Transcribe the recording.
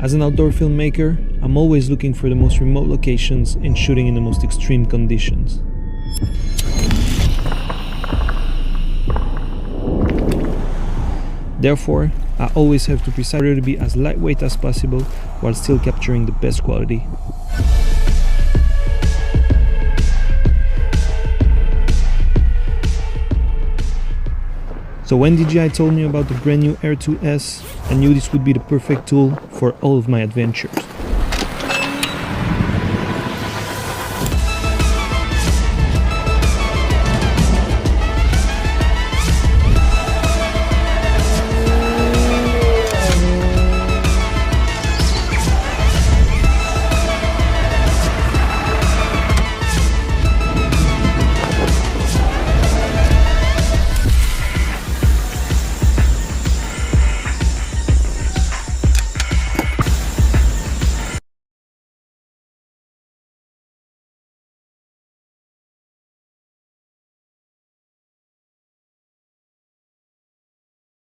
As an outdoor filmmaker, I'm always looking for the most remote locations and shooting in the most extreme conditions. Therefore, I always have to precisely be as lightweight as possible while still capturing the best quality. So when DJI told me about the brand new Air 2S, I knew this would be the perfect tool for all of my adventures.